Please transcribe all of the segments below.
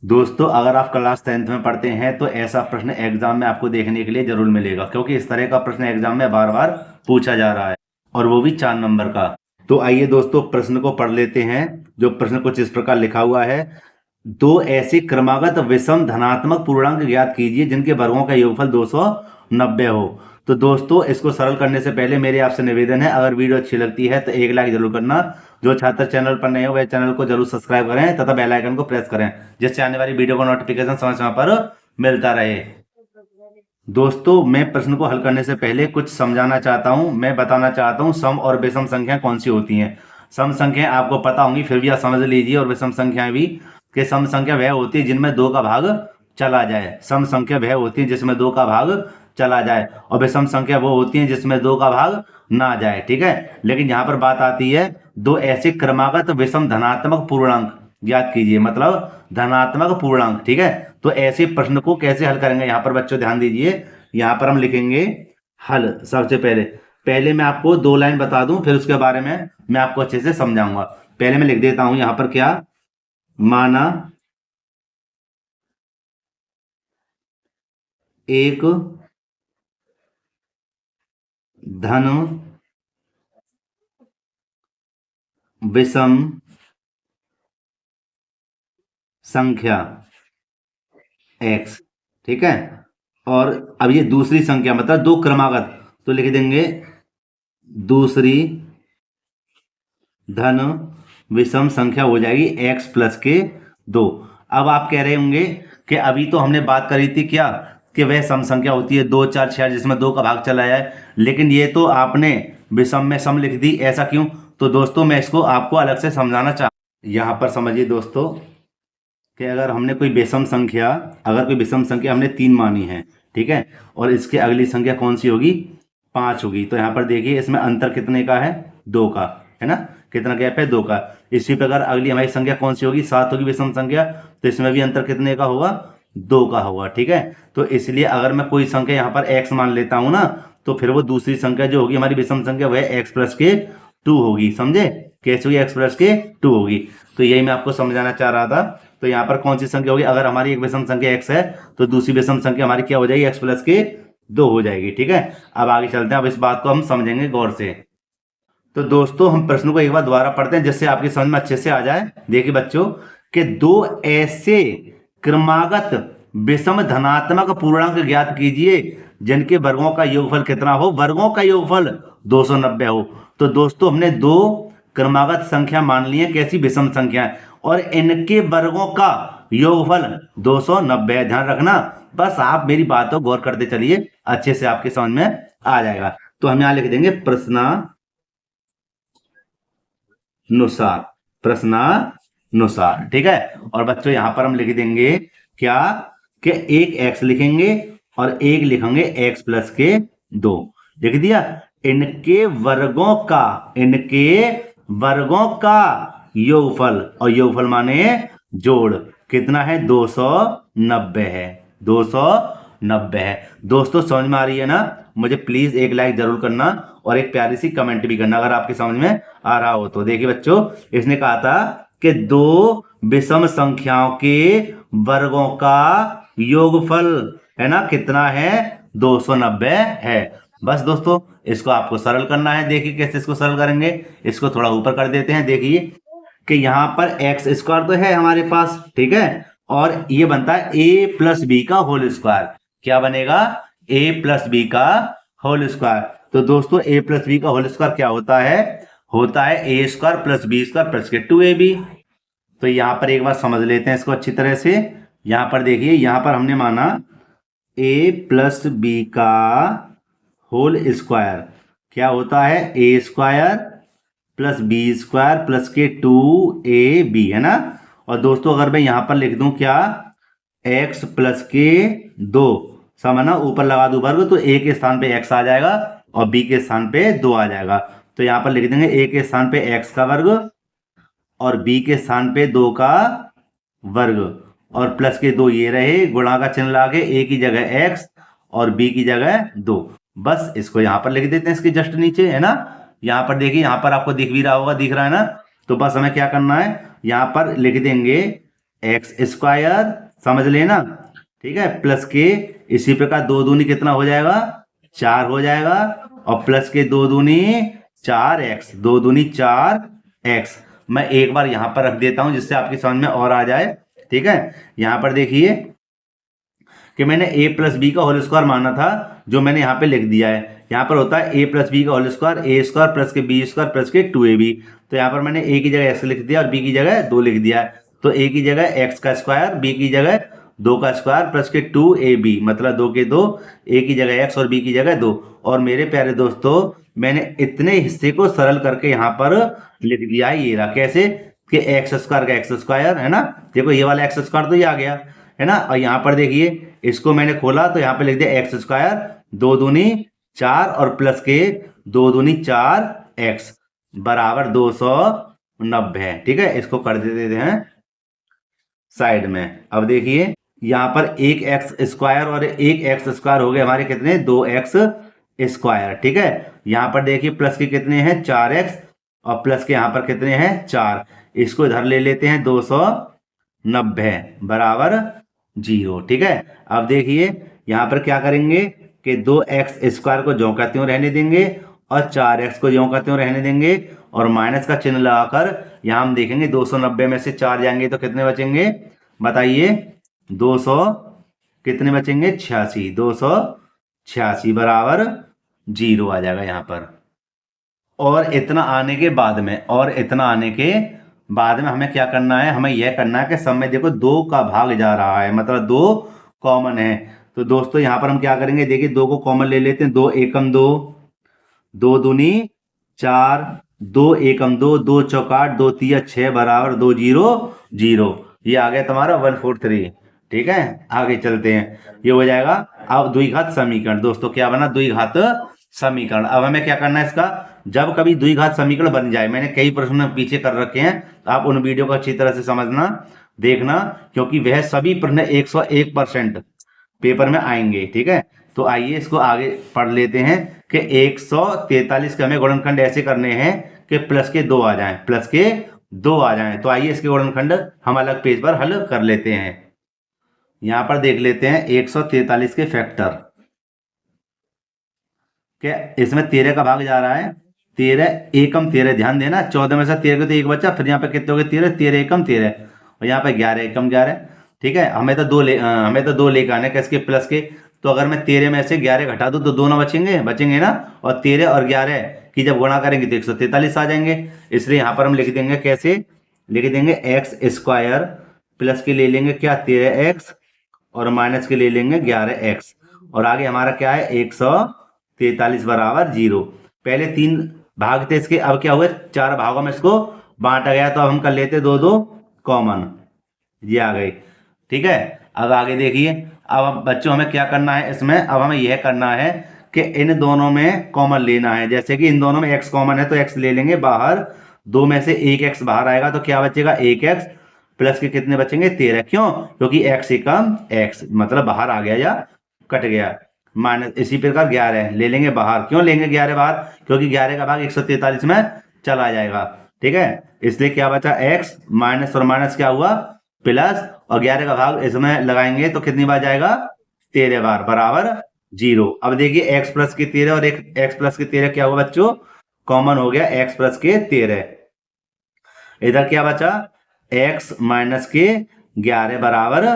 दोस्तों अगर आप क्लास 10th में पढ़ते हैं तो ऐसा प्रश्न एग्जाम में आपको देखने के लिए जरूर मिलेगा, क्योंकि इस तरह का प्रश्न एग्जाम में बार बार पूछा जा रहा है और वो भी 4 नंबर का। तो आइए दोस्तों प्रश्न को पढ़ लेते हैं। जो प्रश्न कुछ इस प्रकार लिखा हुआ है, दो ऐसे क्रमागत विषम धनात्मक पूर्णांक ज्ञात कीजिए जिनके वर्गों का योगफल 290 हो। तो दोस्तों इसको सरल करने से पहले मेरे आपसे निवेदन है, अगर वीडियो अच्छी लगती है तो एक लाइक जरूर करना। जो छात्र चैनल पर नए हो वह चैनल को जरूर सब्सक्राइब करें तथा बेल आइकन को प्रेस करें, जिससे आने वाली वीडियो का नोटिफिकेशन समय समय पर मिलता रहे। दोस्तों मैं प्रश्न को हल करने से पहले कुछ समझाना चाहता हूं। मैं बताना चाहता हूं सम और विषम संख्या कौन सी होती हैं। सम संख्या आपको पता होंगी, फिर भी आप समझ लीजिए, और विषम संख्या भी। कि सम संख्या वह होती है जिनमें 2 का भाग चला जाए। सम संख्या वह होती है जिसमें 2 का भाग चला जाए, और विषम संख्या वो होती है जिसमें 2 का भाग ना जाए। ठीक है, लेकिन यहाँ पर बात आती है दो ऐसे क्रमागत विषम धनात्मक पूर्णांक ज्ञात कीजिए, मतलब धनात्मक पूर्णांक। ठीक है, तो ऐसे प्रश्न को कैसे हल करेंगे, यहाँ पर बच्चों ध्यान दीजिए। यहाँ पर हम लिखेंगे हल। सबसे पहले पहले मैं आपको 2 लाइन बता दूं, फिर उसके बारे में मैं आपको अच्छे से समझाऊंगा। पहले मैं लिख देता हूं यहाँ पर क्या, माना एक धन विषम संख्या x। ठीक है, और अब ये दूसरी संख्या मतलब 2 क्रमागत, तो लिख देंगे दूसरी धन विषम संख्या हो जाएगी x प्लस के 2। अब आप कह रहे होंगे कि अभी तो हमने बात करी थी क्या, कि वह सम संख्या होती है 2 4 6 जिसमें 2 का भाग चला जाए, लेकिन ये तो आपने विषम में सम लिख दी, ऐसा क्यों? तो दोस्तों मैं इसको आपको अलग से समझाना चाहता हूं। यहाँ पर समझिए दोस्तों कि अगर हमने कोई विषम संख्या, अगर कोई विषम संख्या हमने 3 मानी है, ठीक है, और इसके अगली संख्या कौन सी होगी, 5 होगी। तो यहाँ पर देखिए इसमें अंतर कितने का है, 2 का, है ना। कितना गैप है, 2 का। इसी प्रकार अगली हमारी संख्या कौन सी होगी, 7 होगी विषम संख्या, तो इसमें भी अंतर कितने का होगा, 2 का होगा। ठीक है, तो इसलिए अगर मैं कोई संख्या यहाँ पर x मान लेता हूं ना, तो फिर वो दूसरी संख्या जो होगी हमारी विषम संख्या वह x प्लस के 2 होगी। समझे, कैसे होगी, x प्लस के 2 होगी। तो यही मैं आपको समझाना चाह रहा था। तो यहाँ पर कौन सी संख्या होगी, अगर हमारी एक विषम संख्या x है तो दूसरी विषम संख्या हमारी क्या हो जाएगी, x प्लस के 2 हो जाएगी। ठीक है, अब आगे चलते हैं, अब इस बात को हम समझेंगे गौर से। तो दोस्तों हम प्रश्न को एक बार दोबारा पढ़ते हैं जिससे आपकी समझ में अच्छे से आ जाए। देखिए बच्चों, कि दो ऐसे क्रमागत विषम धनात्मक पूर्णांक ज्ञात कीजिए जिनके वर्गों का योगफल कितना हो, वर्गों का योगफल 290 हो। तो दोस्तों हमने 2 क्रमागत संख्या मान ली है, कैसी, विषम संख्या, और इनके वर्गों का योगफल 290 है। ध्यान रखना, बस आप मेरी बात को गौर करते चलिए, अच्छे से आपके समझ में आ जाएगा। तो हम यहां लिख देंगे प्रश्नानुसार, प्रश्नानुसार। ठीक है, और बच्चों यहां पर हम लिख देंगे क्या, कि एक x लिखेंगे और एक लिखेंगे x प्लस के 2। लिख दिया। इनके वर्गों का, इनके वर्गों का योगफल, और योगफल माने जोड़, कितना है, 290 है, 290 है। दोस्तों समझ में आ रही है ना? मुझे प्लीज एक लाइक जरूर करना और एक प्यारी सी कमेंट भी करना अगर आपकी समझ में आ रहा हो तो। देखिए बच्चों, इसने कहा था कि 2 विषम संख्याओं के वर्गों का योगफल, है ना, कितना है, 290 है। बस दोस्तों इसको आपको सरल करना है। देखिए कैसे इसको सरल करेंगे, इसको थोड़ा ऊपर कर देते हैं। देखिए कि यहाँ पर एक्स स्क्वायर तो है हमारे पास, ठीक है, और ये बनता है a प्लस बी का होल स्क्वायर। क्या बनेगा, a प्लस बी का होल स्क्वायर। तो दोस्तों a प्लस बी का होल स्क्वायर क्या होता है a square plus B square plus के 2ab। तो यहाँ पर एक बार समझ लेते हैं इसको अच्छी तरह से। यहाँ पर देखिए, यहाँ पर हमने माना a प्लस बी का होल स्क्वायर क्या होता है, a square plus B square plus के 2ab, है ना। और दोस्तों अगर मैं यहां पर लिख दूं क्या, x प्लस के 2 समाना ऊपर लगा दूं वर्ग, तो a के स्थान पे x आ जाएगा और b के स्थान पे 2 आ जाएगा। तो यहां पर लिख देंगे a के स्थान पे x का वर्ग और b के स्थान पे 2 का वर्ग, और प्लस के 2 ये रहे, गुणा का चिन्ह लाके a की जगह x और b की जगह 2। बस इसको यहां पर लिख देते हैं इसके जस्ट नीचे, है ना। यहाँ पर देखिए, यहाँ पर आपको दिख भी रहा होगा, दिख रहा है ना। तो बस हमें क्या करना है, यहाँ पर लिख देंगे एक्स स्क्वायर, समझ लेना, ठीक है, प्लस के, इसी प्रकार 2 दूनी कितना हो जाएगा, 4 हो जाएगा, और प्लस के 2 दूनी 4x, 2 दूनी 4x। मैं एक बार यहां पर रख देता हूं जिससे आपकी समझ में और आ जाए, ठीक है। यहां पर देखिए कि मैंने a प्लस बी का होल स्क्वायर माना था, जो मैंने यहाँ पे लिख दिया है। यहाँ पर होता है a प्लस बी का होल स्क्वायर, ए स्क्वायर प्लस के बी स्क्वायर प्लस के 2ab। तो यहाँ पर मैंने a की जगह x लिख दिया और b की जगह 2 लिख दिया है। तो a की जगह x का स्क्वायर, b की जगह 2 का स्क्वायर प्लस के 2ab, मतलब 2 के 2, a की जगह x और b की जगह 2। और मेरे प्यारे दोस्तों, मैंने इतने हिस्से को सरल करके यहाँ पर लिख दिया है। ये रहा कैसे कि एक्स स्क्वायर का एक्स स्क्वायर है ना, देखो ये वाला एक्स स्क्वायर तो ये आ गया है ना। और यहाँ पर देखिए इसको मैंने खोला तो यहाँ पे लिख दिया एक्स स्क्वायर 2 दूनी 4 और प्लस के 2 दूनी 4x बराबर 290, ठीक है। इसको कर देते हैं साइड में। अब देखिए यहाँ पर एक एक्स स्क्वायर और एक एक्स स्क्वायर हो गए हमारे कितने, 2x स्क्वायर, ठीक है। यहाँ पर देखिए प्लस के कितने हैं 4x और प्लस के यहाँ पर कितने हैं 4, इसको इधर ले लेते हैं 290 बराबर 0, ठीक है। अब देखिए यहाँ पर क्या करेंगे कि 2x स्क्वायर को ज्यों का त्यों रहने देंगे और 4x को ज्यों का त्यों रहने देंगे, और माइनस का चिन्ह लगाकर यहाँ हम देखेंगे 290 में से 4 जाएंगे तो कितने बचेंगे, बताइए 200 कितने बचेंगे 86, 286 बराबर 0 आ जाएगा यहाँ पर। और इतना आने के बाद में, और इतना आने के बाद में हमें क्या करना है, हमें यह करना है कि सब में देखो 2 का भाग जा रहा है, मतलब 2 कॉमन है। तो दोस्तों यहाँ पर हम क्या करेंगे, देखिए 2 को कॉमन ले लेते हैं, 2 एकम 2, 2 दूनी 4, 2 एकम 2, 2 चौका 8, 2 तिया 6 बराबर 200। ये आ गया तुम्हारा 143, ठीक है। आगे चलते हैं, ये हो जाएगा अब द्विघात समीकरण। दोस्तों क्या बना, द्विघात समीकरण। अब हमें क्या करना है इसका, जब कभी द्विघात समीकरण बन जाए, मैंने कई प्रश्न पीछे कर रखे हैं, तो आप उन वीडियो को अच्छी तरह से समझना, देखना, क्योंकि वह सभी प्रश्न 101% पेपर में आएंगे, ठीक है। तो आइए इसको आगे पढ़ लेते हैं कि 143 के हमें गुणनखंड ऐसे करने हैं कि प्लस के 2 आ जाएं, प्लस के 2 आ जाएं। तो आइए इसके गुणनखंड हम अलग पेज पर हल कर लेते हैं। यहां पर देख लेते हैं 143 के फैक्टर, क्या इसमें 13 का भाग जा रहा है, 13 एकम 13, ध्यान देना 14 में से 13 को तो एक बच्चा, फिर यहाँ पे कितने हो गए 13, 13 एकम 13, और यहाँ पे 11 एकम 11, ठीक है। हमें तो दो लेकर आने किसके, प्लस के। तो अगर मैं 13 में से 11 घटा दूं तो दोनों बचेंगे ना, और 13 और 11 की जब गुणा करेंगे तो 143 आ जाएंगे। इसलिए यहाँ पर हम लिख देंगे, कैसे लिख देंगे, एक्स स्क्वायर प्लस के ले लेंगे क्या 13x और माइनस के ले लेंगे 11x, और आगे हमारा क्या है 143 बराबर 0। पहले 3 भाग थे इसके, अब क्या हुए 4 भागों में इसको बांटा गया, तो अब हम कर लेते 2 कॉमन, ये आ गई, ठीक है। अब आगे देखिए, अब बच्चों हमें क्या करना है इसमें, अब हमें यह करना है कि इन दोनों में कॉमन लेना है। जैसे कि इन दोनों में x कॉमन है तो x ले लेंगे बाहर, 2 में से 1x बाहर आएगा तो क्या बचेगा 1x, प्लस के कितने बचेंगे 13, क्यों, क्योंकि x एकम x मतलब बाहर आ गया या कट गया, माइनस। इसी प्रकार 11 ले लेंगे बाहर, क्यों लेंगे 11 बाहर, क्योंकि 11 का भाग 143 में चला जाएगा, ठीक है। इसलिए क्या बचा x, माइनस और माइनस क्या हुआ प्लस, और 11 का भाग इसमें लगाएंगे तो कितनी बार जाएगा 13 बार बराबर 0। अब देखिए x प्लस के 13 और x प्लस के 13 क्या हुआ बच्चों, कॉमन हो गया x प्लस के 13। इधर क्या बचा x माइनस के 11 बराबर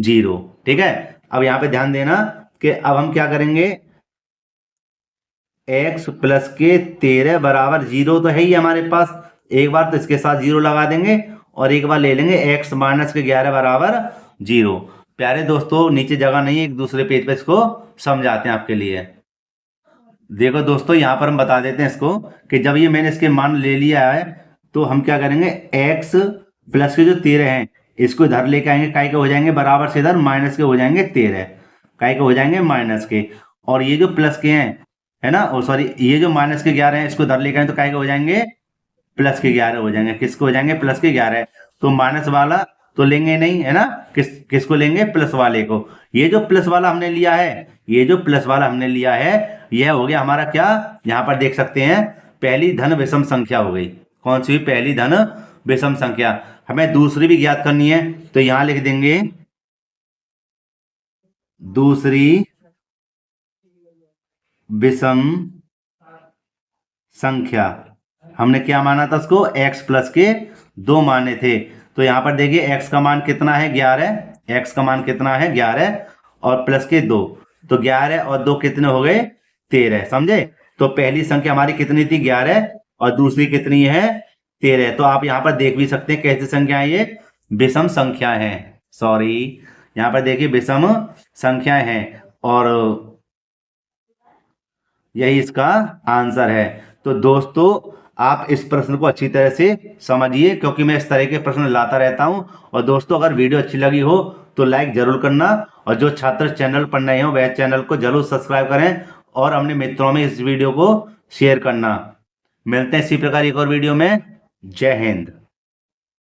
0, ठीक है। अब यहाँ पे ध्यान देना कि अब हम क्या करेंगे, x प्लस के 13 बराबर 0 तो है ही हमारे पास, एक बार तो इसके साथ 0 लगा देंगे और एक बार ले लेंगे x माइनस के 11 बराबर 0। प्यारे दोस्तों नीचे जगह नहीं है, एक दूसरे पेज पे इसको समझाते हैं आपके लिए। देखो दोस्तों यहाँ पर हम बता देते हैं इसको कि जब ये मैंने इसके मान ले लिया है तो हम क्या करेंगे, x प्लस के जो 13 हैं इसको इधर लेके आएंगे, काय के हो जाएंगे बराबर से इधर माइनस के हो जाएंगे 13, काय के हो जाएंगे माइनस के, और ये जो प्लस के हैं है ना, और सॉरी ये जो माइनस के 11 हैं इसको इधर लेके आएंगे तो काय के हो जाएंगे प्लस के 11 हो जाएंगे, किसको हो जाएंगे प्लस के 11। तो माइनस वाला तो लेंगे नहीं है ना, किसको लेंगे प्लस वाले को। ये जो प्लस वाला हमने लिया है, ये जो प्लस वाला हमने लिया है यह हो गया हमारा क्या, यहाँ पर देख सकते हैं पहली धन विषम संख्या हो गई। कौन सी हुई, पहली धन विषम संख्या। हमें दूसरी भी ज्ञात करनी है, तो यहां लिख देंगे दूसरी विषम संख्या। हमने क्या माना था उसको, x प्लस के 2 माने थे। तो यहां पर देखिए x का मान कितना है 11, x का मान कितना है 11 और प्लस के 2, तो 11 और 2 कितने हो गए 13, समझे। तो पहली संख्या हमारी कितनी थी 11 और दूसरी कितनी है 13। तो आप यहाँ पर देख भी सकते हैं कैसी संख्या है, ये विषम संख्या है, सॉरी यहाँ पर देखिए विषम संख्याएं हैं और यही इसका आंसर है। तो दोस्तों आप इस प्रश्न को अच्छी तरह से समझिए, क्योंकि मैं इस तरह के प्रश्न लाता रहता हूं। और दोस्तों अगर वीडियो अच्छी लगी हो तो लाइक जरूर करना, और जो छात्र चैनल पर नए हो वह चैनल को जरूर सब्सक्राइब करें और अपने मित्रों में इस वीडियो को शेयर करना। मिलते हैं इसी प्रकार एक और वीडियो में। जय हिंद।